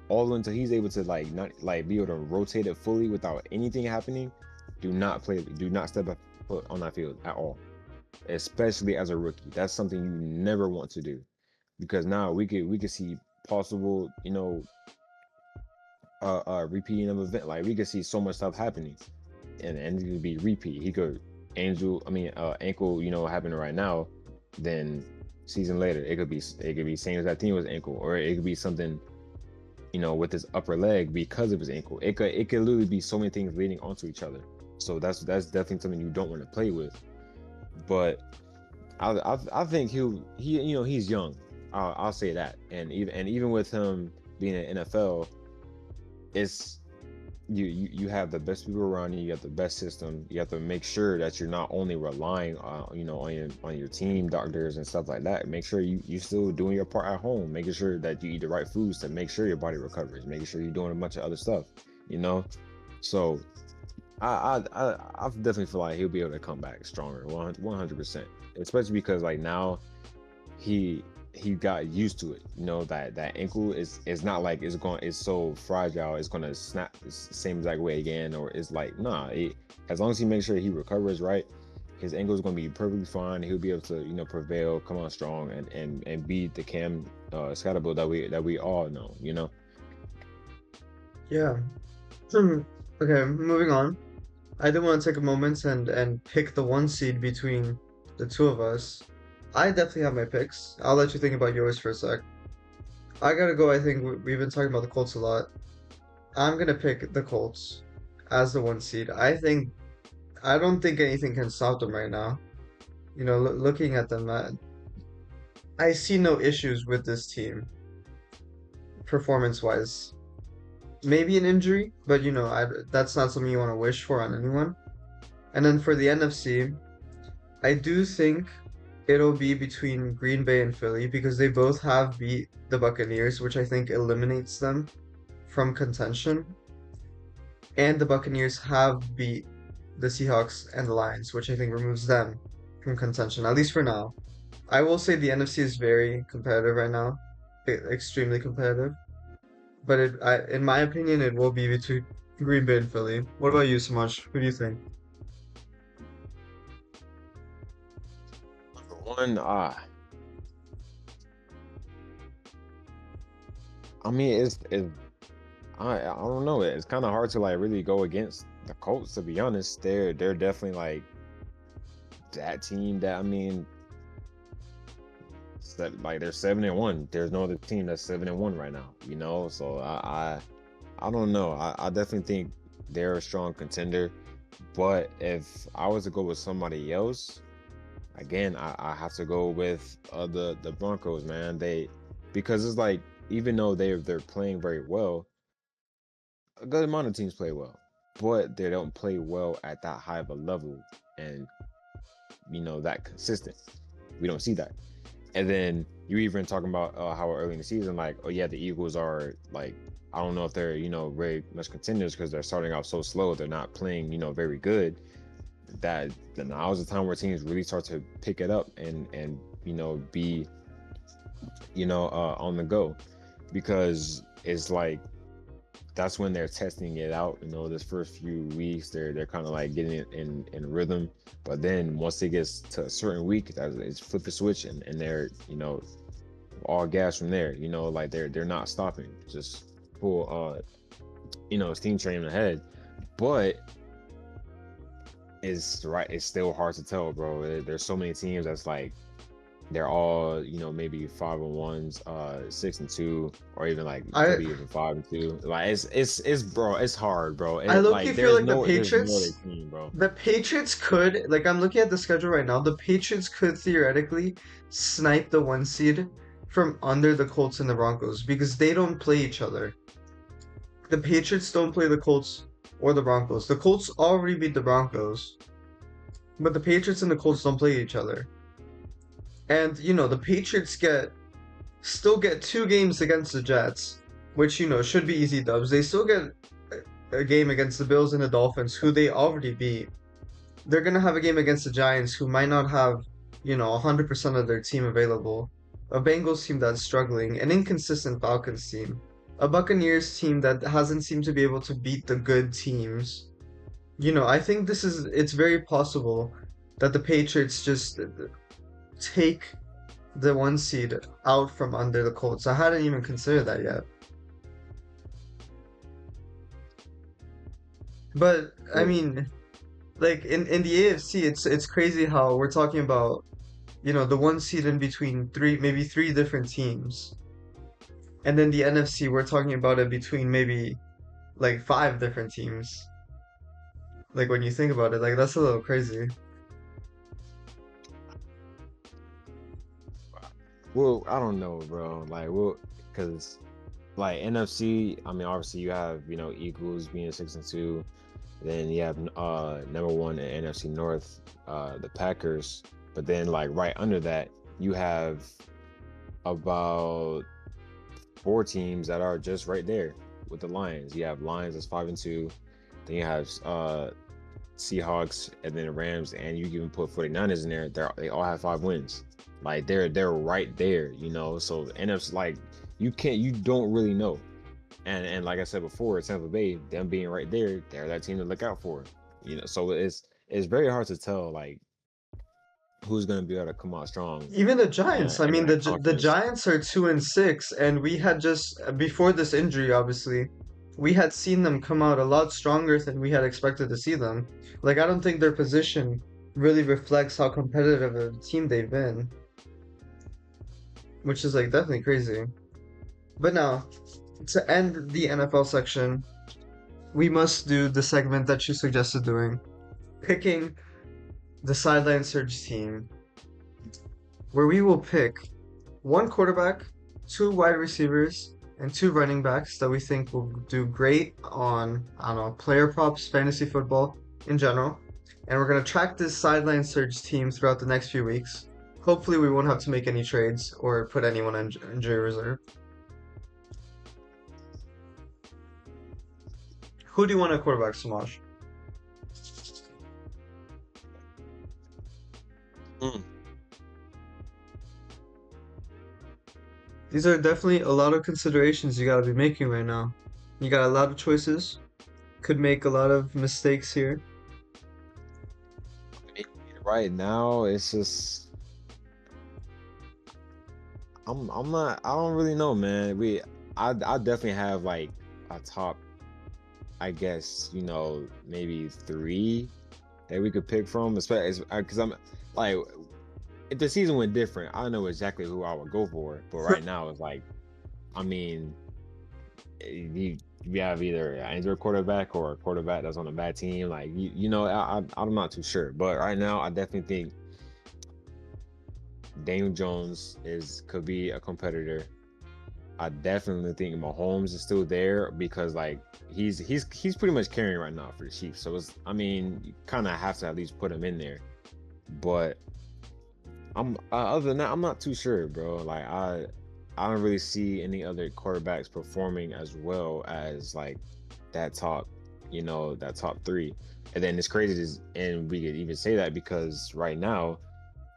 Speaker 3: all until he's able to not be able to rotate it fully without anything happening, do not step up foot on that field at all. Especially as a rookie. That's something you never want to do. Because now we could see possible, repeating of event. Like, we could see so much stuff happening. And it could be repeat. He could ankle, happening right now, then season later it could be same as that team was ankle, or it could be something with his upper leg because of his ankle. It could literally be so many things leading onto each other. So that's definitely something you don't want to play with. But I think he's young. I'll say that. And even with him being in NFL, it's you have the best people around you. You have the best system. You have to make sure that you're not only relying on your team doctors and stuff like that. Make sure you still doing your part at home, making sure that you eat the right foods to make sure your body recovers, making sure you're doing a bunch of other stuff. So I definitely feel like he'll be able to come back stronger, 100%. Especially because like now he got used to it. You know that ankle is not like it's so fragile. It's gonna snap the same exact way again, or it's like nah. As long as he makes sure he recovers right, his ankle is gonna be perfectly fine. He'll be able to prevail, come on strong, and beat the Cam Scottaboo that we all know. You know.
Speaker 2: Yeah. Okay, moving on. I do want to take a moment and pick the one seed between the two of us. I definitely have my picks. I'll let you think about yours for a sec. I gotta go. I think we've been talking about the Colts a lot. I'm gonna pick the Colts as the one seed. I don't think anything can stop them right now. Looking at them, I see no issues with this team performance-wise. Maybe an injury, but that's not something you want to wish for on anyone. And then for the NFC, I do think it'll be between Green Bay and Philly because they both have beat the Buccaneers, which I think eliminates them from contention. And the Buccaneers have beat the Seahawks and the Lions, which I think removes them from contention, at least for now. I will say the NFC is very competitive right now, extremely competitive. But in my opinion, it will be between Green Bay and Philly. What about you, Samaj? Who do you think?
Speaker 3: Number one, I mean, I don't know. It's kind of hard to like really go against the Colts. To be honest, they're definitely like that team that I mean, like they're 7-1. There's no other team that's 7-1 right now. You know, so I don't know. I definitely think they're a strong contender. But if I was to go with somebody else, again, I have to go with the Broncos, man. Because it's like even though they're playing very well, a good amount of teams play well, but they don't play well at that high of a level and that consistent. We don't see that. And then you even talking about how early in the season, like, oh yeah, the Eagles are like, I don't know if they're very much contenders because they're starting off so slow. They're not playing very good. That now's the time where teams really start to pick it up and be on the go, because it's like that's when they're testing it out. This first few weeks they're kind of like getting it in rhythm, but then once it gets to a certain week, it's flip the switch and they're all gas from there. Like they're not stopping, just full steam train ahead. But it's still hard to tell, bro. There's so many teams that's like they're all maybe 5-1s, 6-2, or even like
Speaker 2: I
Speaker 3: could be even 5-2. Like it's bro, it's hard, bro.
Speaker 2: I low-key
Speaker 3: Like
Speaker 2: feel like
Speaker 3: there's no other team, bro.
Speaker 2: The Patriots could, like, I'm looking at the schedule right now. The Patriots could theoretically snipe the one seed from under the Colts and the Broncos because they don't play each other. The Patriots don't play the Colts or the Broncos. The Colts already beat the Broncos, but the Patriots and the Colts don't play each other. And the Patriots still get 2 games against the Jets, which should be easy dubs. They still get a game against the Bills and the Dolphins, who they already beat. They're gonna have a game against the Giants, who might not have 100% of their team available. A Bengals team that's struggling, an inconsistent Falcons team, a Buccaneers team that hasn't seemed to be able to beat the good teams. I think it's very possible that the Patriots just take the one seed out from under the Colts. I hadn't even considered that yet. But I
Speaker 3: Well,
Speaker 2: mean, like in the AFC, it's crazy how we're talking about, the one seed in between maybe three different teams. And then the NFC, we're talking about it between maybe like 5 different teams. Like when you think about it, like that's a little crazy.
Speaker 3: well, I don't know, bro. Like, well, because like NFC, I mean, obviously you have Eagles being 6-2, then you have number one in NFC North, the Packers. But then like right under that, you have about 4 teams that are just right there with the Lions. You have Lions that's 5-2. Then you have Seahawks, and then the Rams, and you even put 49ers in there, they all have 5 wins. Like they're right there, you know. So the NFC, like you don't really know. And like I said before, Tampa Bay, them being right there, they're that team to look out for. You know, so it's very hard to tell like who's gonna be able to come out strong
Speaker 2: Even the Giants. I
Speaker 3: in
Speaker 2: mean,
Speaker 3: that
Speaker 2: the
Speaker 3: conference.
Speaker 2: Giants are 2-6, and we had just before this injury, obviously, we had seen them come out a lot stronger than we had expected to see them. Like, I don't think their position really reflects how competitive a team they've been, which is like definitely crazy. But now, to end the NFL section, we must do the segment that you suggested doing, picking the sideline surge team, where we will pick one quarterback, two wide receivers, and two running backs that we think will do great on, I don't know, player props, fantasy football in general. And we're going to track this sideline surge team throughout the next few weeks. Hopefully, we won't have to make any trades or put anyone on injury reserve. Who do you want at quarterback, Samaj?
Speaker 3: Mm.
Speaker 2: These are definitely a lot of considerations you gotta be making right now. You got a lot of choices. Could make a lot of mistakes here.
Speaker 3: Right now, it's just I'm not I don't really know, man. I definitely have like a top, I guess, you know, maybe 3 that we could pick from, especially because I'm like, if the season went different, I know exactly who I would go for. But right now, it's like, I mean, you have either an injured quarterback or a quarterback that's on a bad team. Like you know, I'm not too sure. But right now, I definitely think Daniel Jones could be a competitor. I definitely think Mahomes is still there because like he's pretty much carrying right now for the Chiefs. So it's, I mean, you kind of have to at least put him in there. But I'm other than that, I'm not too sure, bro. Like I don't really see any other quarterbacks performing as well as like that top, you know, that top 3. And then it's crazy, and we could even say that because right now,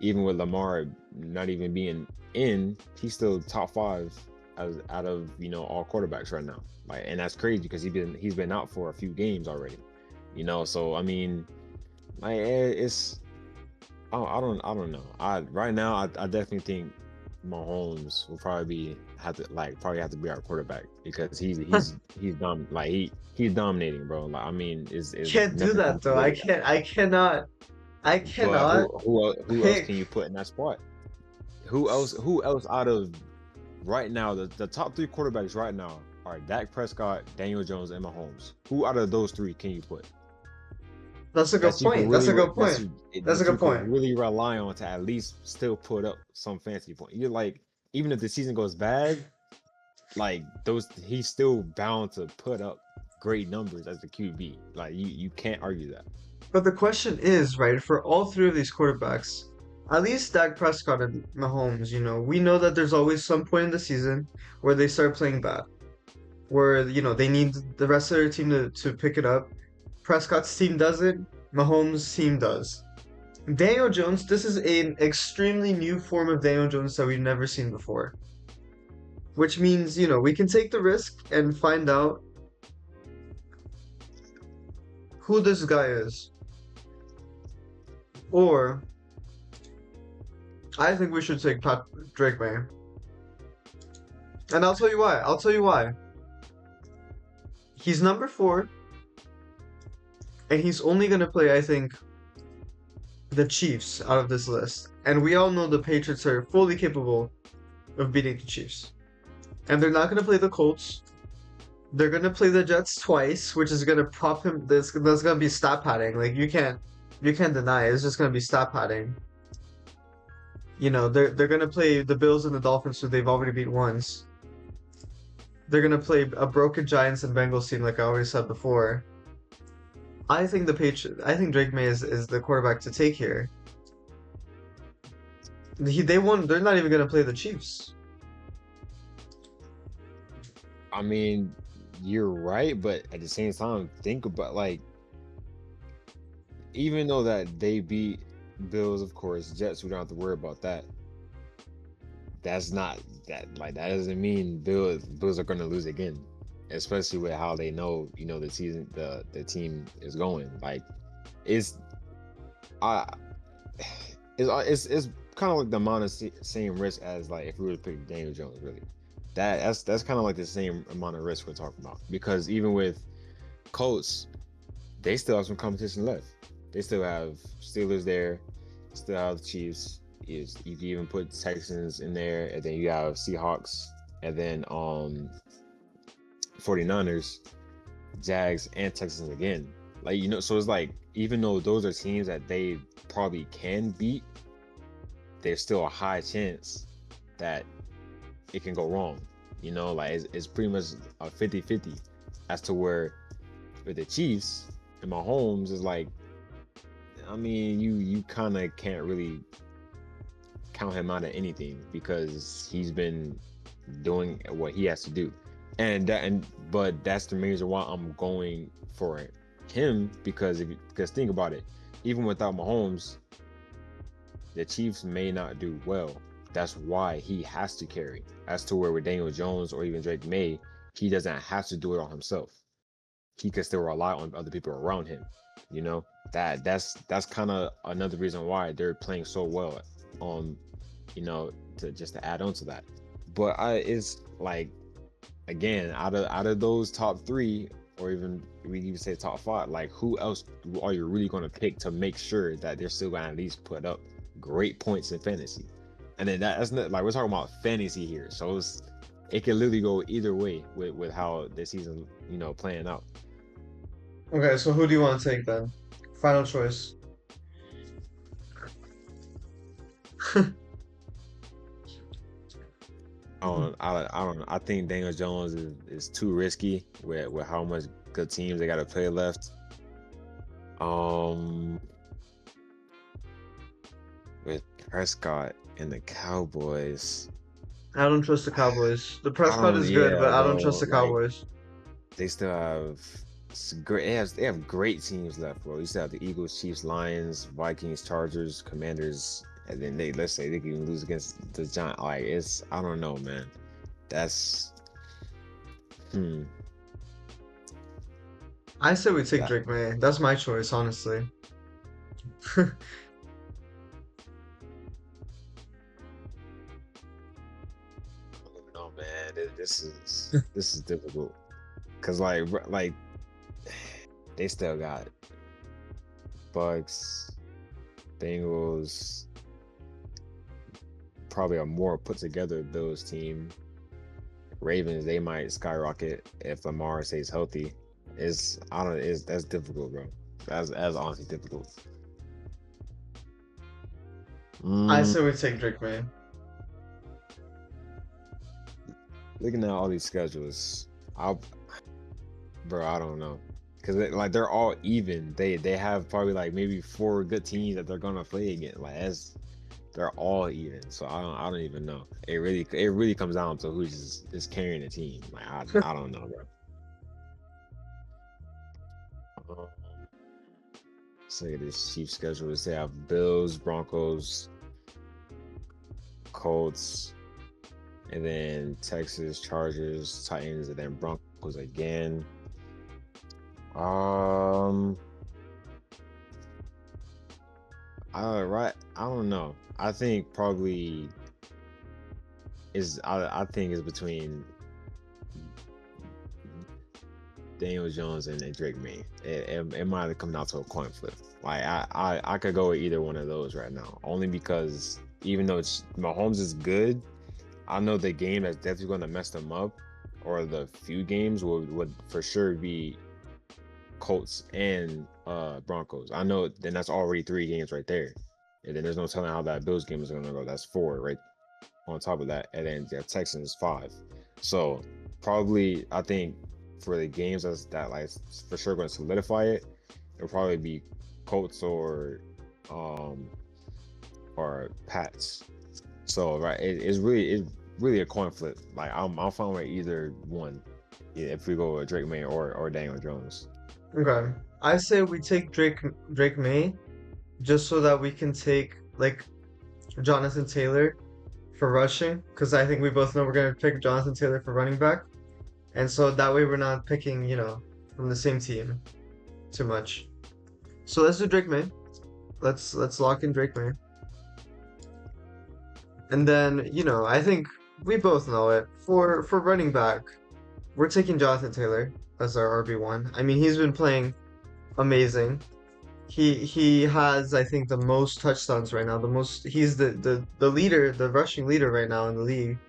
Speaker 3: even with Lamar not even being in, he's still top 5 as out of, you know, all quarterbacks right now. Like, and that's crazy because he's been out for a few games already, you know. So I mean, like it's I don't know. Right now I definitely think Mahomes will probably have to be our quarterback because he's dominating, bro. Like I mean, is
Speaker 2: Can't do
Speaker 3: nothing can
Speaker 2: that
Speaker 3: you
Speaker 2: though.
Speaker 3: say
Speaker 2: I
Speaker 3: to that.
Speaker 2: can't. I cannot. I
Speaker 3: But
Speaker 2: cannot
Speaker 3: who else
Speaker 2: pick.
Speaker 3: can you put in that spot? Who else out of right now, the top 3 quarterbacks right now are Dak Prescott, Daniel Jones, and Mahomes. Who out of those 3 can you put?
Speaker 2: That's a good
Speaker 3: That you could
Speaker 2: point. That's
Speaker 3: really
Speaker 2: a good point. That's a
Speaker 3: that you
Speaker 2: good
Speaker 3: could
Speaker 2: point.
Speaker 3: really rely on to at least still put up some fantasy points. You're like, even if the season goes bad, like those, he's still bound to put up great numbers as the QB. Like you can't argue that.
Speaker 2: But the question is, right, for all three of these quarterbacks, at least Dak Prescott and Mahomes, we know that there's always some point in the season where they start playing bad, where, they need the rest of their team to pick it up. Prescott's team does it, Mahomes' team does. Daniel Jones, this is an extremely new form of Daniel Jones that we've never seen before. Which means, we can take the risk and find out who this guy is. Or I think we should take Drake May. And I'll tell you why. I'll tell you why. He's number 4, and he's only going to play, I think, the Chiefs out of this list. And we all know the Patriots are fully capable of beating the Chiefs. And they're not going to play the Colts. They're going to play the Jets twice, which is going to prop him. There's going to be stat padding. Like, you can't deny it. It's just going to be stat padding. They're going to play the Bills and the Dolphins, who they've already beat once. They're going to play a broken Giants and Bengals team, like I already said before. I think Drake May is the quarterback to take here. They're not even going to play the Chiefs.
Speaker 3: I mean, you're right, but at the same time, think about like even though that they beat Bills, of course, Jets, we don't have to worry about that. That's not that like that doesn't mean Bills are going to lose again, especially with how they know the season the team is going. Like it's I it's kind of like the amount of same risk as like if we were to pick Daniel Jones. Really, that's kind of like the same amount of risk we're talking about, because even with Colts, they still have some competition left. They still have Steelers there, still have the Chiefs. Is you can even put Texans in there, and then you have Seahawks, and then 49ers, Jags, and Texans again. Like so it's like even though those are teams that they probably can beat, there's still a high chance that it can go wrong. Like it's pretty much a 50-50 as to where with the Chiefs and Mahomes is like, I mean, you kind of can't really count him out of anything because he's been doing what he has to do, but that's the main reason why I'm going for him, because think about it, even without Mahomes, the Chiefs may not do well. That's why he has to carry. As to where with Daniel Jones or even Drake May, he doesn't have to do it all himself. He can still rely on other people around him. That's kind of another reason why they're playing so well. To add on to that. But it's like, again, out of those top three, or even we even say top five, like who else are you really going to pick to make sure that they're still going to at least put up great points in fantasy? And then that's not like we're talking about fantasy here, so it can literally go either way with how this season playing out.
Speaker 2: Okay, so who do you want to take then? Final choice.
Speaker 3: I don't know. I think Daniel Jones is too risky with how much good teams they got to play left. With Prescott and the Cowboys,
Speaker 2: I don't trust the Cowboys. The Prescott is good, but I don't trust the Cowboys.
Speaker 3: They still have great. They have great teams left, bro. You still have the Eagles, Chiefs, Lions, Vikings, Chargers, Commanders, and then let's say they can even lose against the Giants. Like I don't know, man. That's
Speaker 2: I say we take Drake May. That's my choice, honestly.
Speaker 3: No, man. This is difficult because like they still got Bucks, Bengals, probably a more put together Bills team. Ravens, they might skyrocket if Lamar stays healthy. That's difficult, bro. That's honestly difficult.
Speaker 2: I say we take Drake May.
Speaker 3: Looking at all these schedules, I don't know, because they're all even. They have probably like maybe 4 good teams that they're gonna play against. They're all even. So I don't even know. It really comes down to who's just carrying the team. Like I don't know, bro. So look at this Chiefs schedule. They have Bills, Broncos, Colts, and then Texas, Chargers, Titans, and then Broncos again. I don't know. I think probably I think it's between Daniel Jones and Drake May. It might have come down to a coin flip. Like I could go with either one of those right now, only because even though Mahomes is good, I know the game that's definitely going to mess them up, or the few games would for sure be Colts and Broncos. I know then that's already 3 games right there, and then there's no telling how that Bills game is going to go. That's 4 right on top of that, and then Texans 5. So probably I think for the games that like for sure going to solidify it, it'll probably be Colts or Pats. So right, it's really a coin flip. Like I'm fine with either one, if we go with Drake May or Daniel Jones.
Speaker 2: Okay. I say we take Drake May just so that we can take like Jonathan Taylor for rushing, because I think we both know we're gonna pick Jonathan Taylor for running back, and so that way we're not picking, from the same team too much. So let's do Drake May. Let's lock in Drake May. And then, I think we both know it. For running back, we're taking Jonathan Taylor as our RB1. I mean, he's been playing amazing. He has, I think, the most touchdowns right now. He's the leader, the rushing leader right now in the league.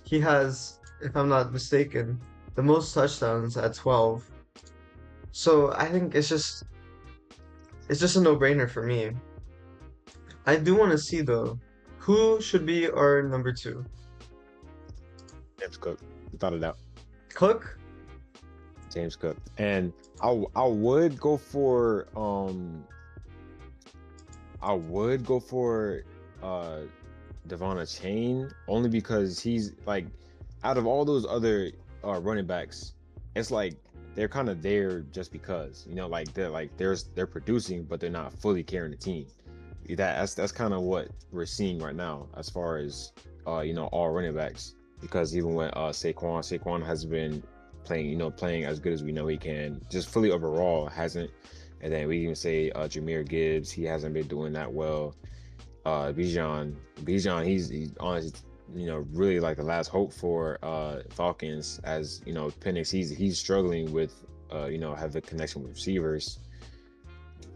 Speaker 2: He has, if I'm not mistaken, the most touchdowns at 12. So I think it's just a no-brainer for me. I do want to see though, who should be our number two?
Speaker 3: James Cook, without a doubt.
Speaker 2: Cook?
Speaker 3: James Cook. And I would go for Devon Chain, only because he's like, out of all those other running backs, it's like they're kind of there just because, like they're producing, but they're not fully carrying the team. That's kind of what we're seeing right now as far as all running backs, because even when Saquon has been playing as good as we know he can, just fully overall hasn't. And then we even say Jahmyr Gibbs, he hasn't been doing that well. Bijan, he's honestly, really like the last hope for Falcons, as Penix, he's struggling with have a connection with receivers.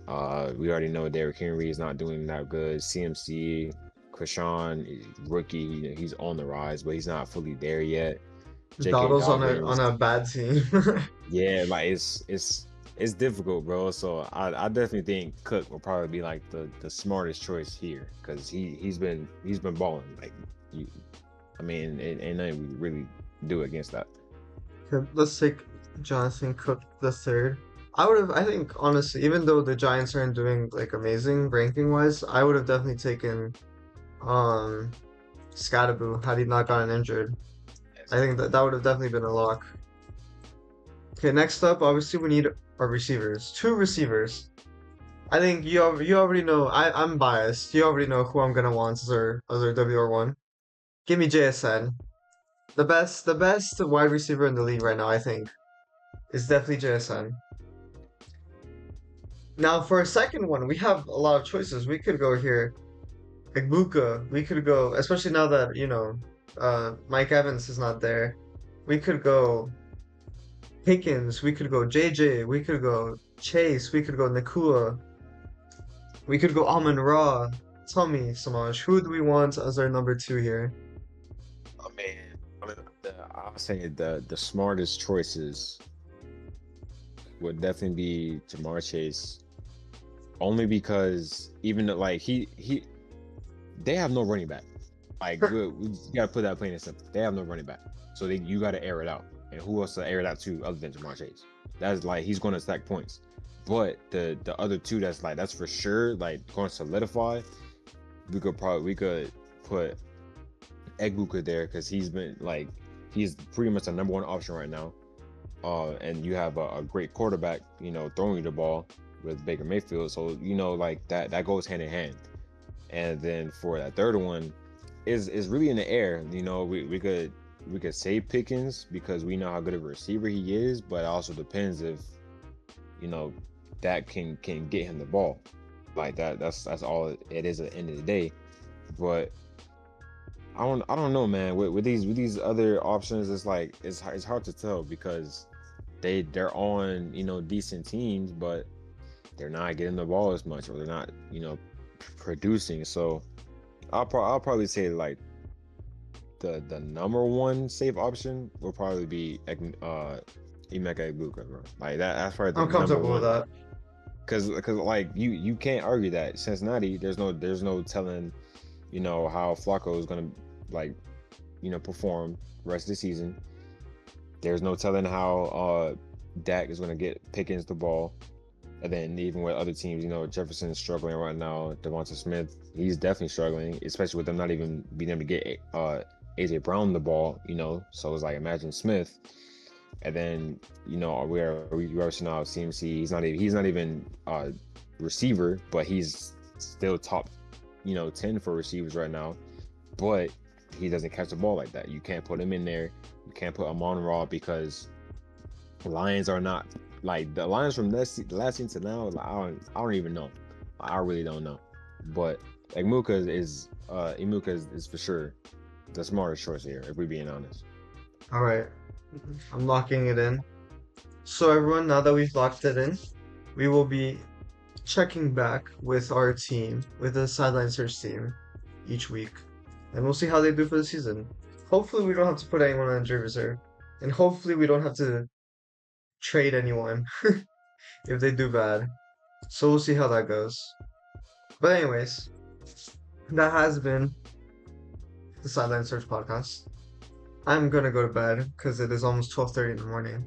Speaker 3: We already know Derrick Henry is not doing that good. CMC, Krishan, rookie, he's on the rise, but he's not fully there yet. J.K.
Speaker 2: Doddle's on a
Speaker 3: Dobbins,
Speaker 2: bad team.
Speaker 3: yeah, like it's difficult, bro. So I definitely think Cook will probably be like the smartest choice here, because he's been balling. Like ain't nothing we really do against that.
Speaker 2: Okay, let's take Jonathan Cook the third. I think honestly, even though the Giants aren't doing like amazing ranking wise, I would have definitely taken um Scadaboo had he not gotten injured. I think that would have definitely been a lock. Okay, next up, obviously we need our receivers. Two receivers. I think you already know. I'm biased. You already know who I'm gonna want as our WR1. Give me JSN. The best wide receiver in the league right now, I think, is definitely JSN. Now for a second one, we have a lot of choices. We could go here, Igbuka. We could go, especially now that Mike Evans is not there. We could go Pickens. We could go JJ. We could go Chase. We could go Nakua. We could go Amon Ra. Tell me, Samaj, who do we want as our number two here?
Speaker 3: Oh man, I'll say the smartest choices would definitely be Jamar Chase, only because even though, like they have no running back. Like we gotta put that plain and simple. They have no running back, so you gotta air it out. And who else to air it out to other than Jamar Chase? That's like, he's going to stack points. But the other two, that's for sure like going to solidify. We could put Egbuka there, because he's pretty much the number one option right now. And you have a great quarterback, throwing you the ball with Baker Mayfield. So like that goes hand in hand. And then for that third one, is really in the air. We could say Pickens, because we know how good of a receiver he is, but it also depends if that can get him the ball. Like that's all it is at the end of the day. But I don't know, man. With these other options, it's like it's hard to tell, because they're on decent teams, but they're not getting the ball as much, or they're not producing. So I'll probably say like the number one safe option will probably be Emeka Egbuka, bro. Like that's probably the
Speaker 2: I'm
Speaker 3: number
Speaker 2: comfortable
Speaker 3: one.
Speaker 2: with that.
Speaker 3: Because like you can't argue that Cincinnati, there's no telling how Flacco is gonna perform the rest of the season. There's no telling how Dak is gonna get Pickens the ball. And then even with other teams, Jefferson's struggling right now. Devonta Smith, he's definitely struggling, especially with them not even being able to get AJ Brown the ball, So it's like, imagine Smith. And then we also know CMC. He's not even receiver, but he's still top 10 for receivers right now. But he doesn't catch the ball like that. You can't put him in there. You can't put Amon-Ra because Lions are not like the Lions from last season to now. Like, I don't even know. I really don't know. But Imuka is for sure the smartest choice here, if we're being honest.
Speaker 2: All right, I'm locking it in. So everyone, now that we've locked it in, we will be checking back with our team, with the Sideline Search team, each week, and we'll see how they do for the season. Hopefully, we don't have to put anyone on injury reserve, and hopefully, we don't have to trade anyone if they do bad. So we'll see how that goes. But anyways, that has been the Sideline Search podcast. I'm gonna go to bed because it is almost 12:30 in the morning.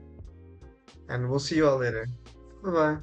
Speaker 2: And we'll see you all later. Bye bye.